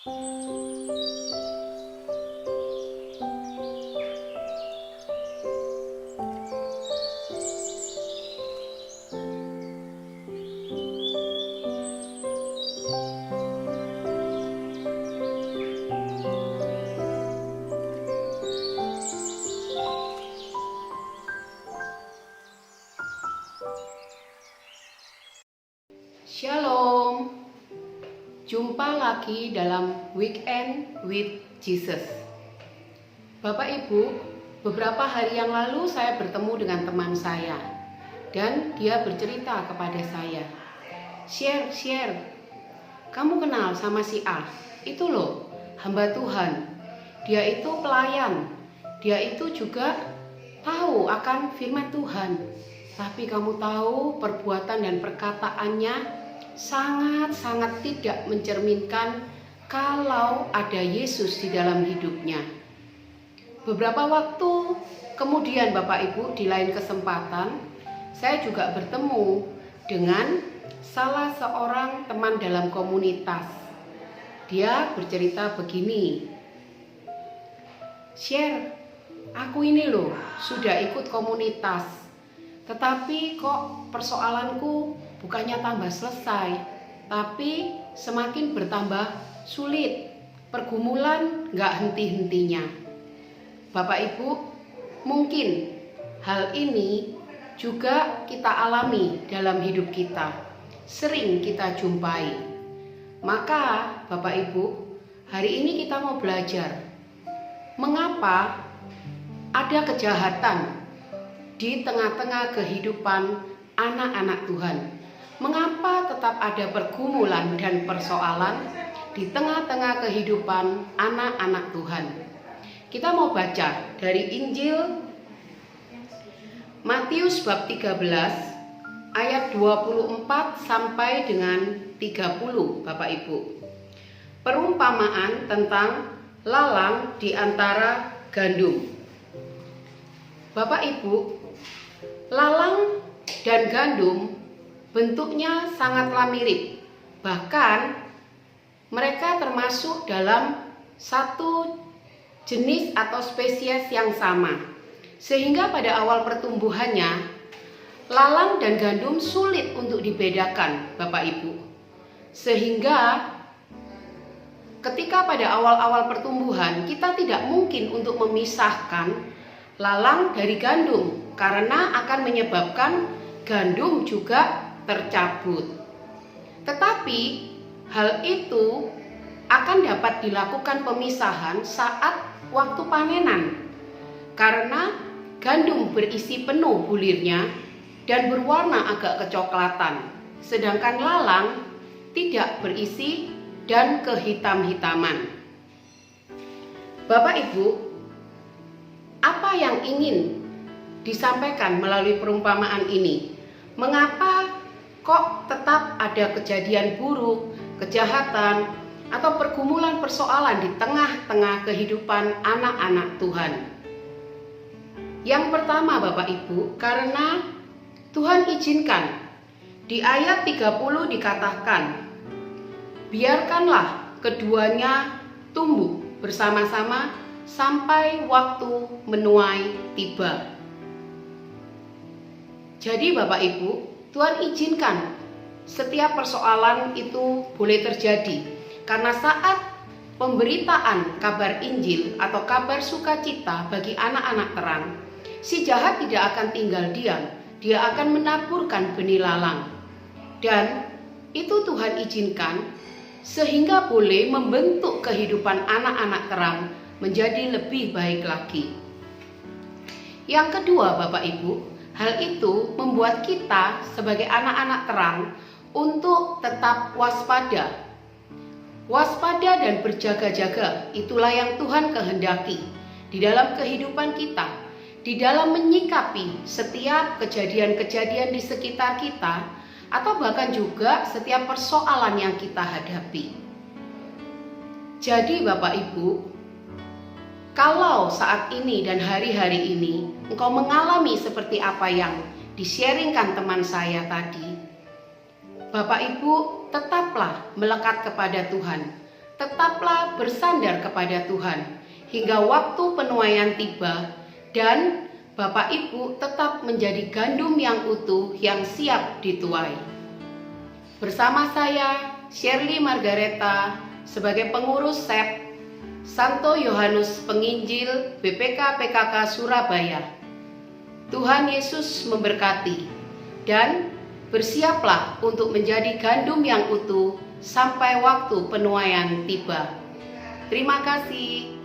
Shalom, jumpa lagi dalam Weekend with Jesus. Bapak Ibu, beberapa hari yang lalu saya bertemu dengan teman saya dan dia bercerita kepada saya, Share, kamu kenal sama si A? Itu loh, hamba Tuhan. Dia itu pelayan, dia itu juga tahu akan firman Tuhan. Tapi kamu tahu perbuatan dan perkataannya sangat-sangat tidak mencerminkan kalau ada Yesus di dalam hidupnya. Beberapa waktu kemudian Bapak Ibu, di lain kesempatan saya juga bertemu dengan salah seorang teman dalam komunitas. Dia bercerita begini, Share, aku ini loh sudah ikut komunitas, tetapi kok persoalanku bukannya tambah selesai, tapi semakin bertambah sulit. Pergumulan gak henti-hentinya. Bapak Ibu, mungkin hal ini juga kita alami dalam hidup kita. Sering kita jumpai. Maka Bapak Ibu, hari ini kita mau belajar mengapa ada kejahatan di tengah-tengah kehidupan anak-anak Tuhan. Mengapa tetap ada pergumulan dan persoalan di tengah-tengah kehidupan anak-anak Tuhan? Kita mau baca dari Injil Matius bab 13 ayat 24 sampai dengan 30, Bapak Ibu. Perumpamaan tentang lalang di antara gandum. Bapak Ibu, lalang dan gandum bentuknya sangatlah mirip. Bahkan mereka termasuk dalam satu jenis atau spesies yang sama. Sehingga pada awal pertumbuhannya, lalang dan gandum sulit untuk dibedakan, Bapak Ibu. Sehingga ketika pada awal-awal pertumbuhan, kita tidak mungkin untuk memisahkan lalang dari gandum, karena akan menyebabkan gandum juga tercabut. Tetapi hal itu akan dapat dilakukan pemisahan saat waktu panenan, karena gandum berisi penuh bulirnya dan berwarna agak kecoklatan, sedangkan lalang tidak berisi dan kehitam-hitaman. Bapak Ibu, apa yang ingin disampaikan melalui perumpamaan ini? Mengapa kok tetap ada kejadian buruk, kejahatan, atau pergumulan persoalan di tengah-tengah kehidupan anak-anak Tuhan? Yang pertama Bapak Ibu, karena Tuhan izinkan. Di ayat 30 dikatakan, biarkanlah keduanya tumbuh bersama-sama sampai waktu menuai tiba. Jadi Bapak Ibu, Tuhan izinkan setiap persoalan itu boleh terjadi, karena saat pemberitaan kabar Injil atau kabar sukacita bagi anak-anak terang, si jahat tidak akan tinggal diam, dia akan menaburkan benih lalang. Dan itu Tuhan izinkan sehingga boleh membentuk kehidupan anak-anak terang menjadi lebih baik lagi. Yang kedua Bapak Ibu, hal itu membuat kita sebagai anak-anak terang untuk tetap waspada. Waspada dan berjaga-jaga, itulah yang Tuhan kehendaki di dalam kehidupan kita, di dalam menyikapi setiap kejadian-kejadian di sekitar kita, atau bahkan juga setiap persoalan yang kita hadapi. Jadi Bapak Ibu, kalau saat ini dan hari-hari ini engkau mengalami seperti apa yang di-sharingkan teman saya tadi, Bapak Ibu tetaplah melekat kepada Tuhan. tetaplah bersandar kepada Tuhan hingga waktu penuaian tiba, dan Bapak Ibu tetap menjadi gandum yang utuh yang siap dituai. Bersama saya, Shirley Margareta, sebagai pengurus SEP Santo Yohanes Penginjil BPK PKK Surabaya. Tuhan Yesus memberkati, dan bersiaplah untuk menjadi gandum yang utuh sampai waktu penuaian tiba. Terima kasih.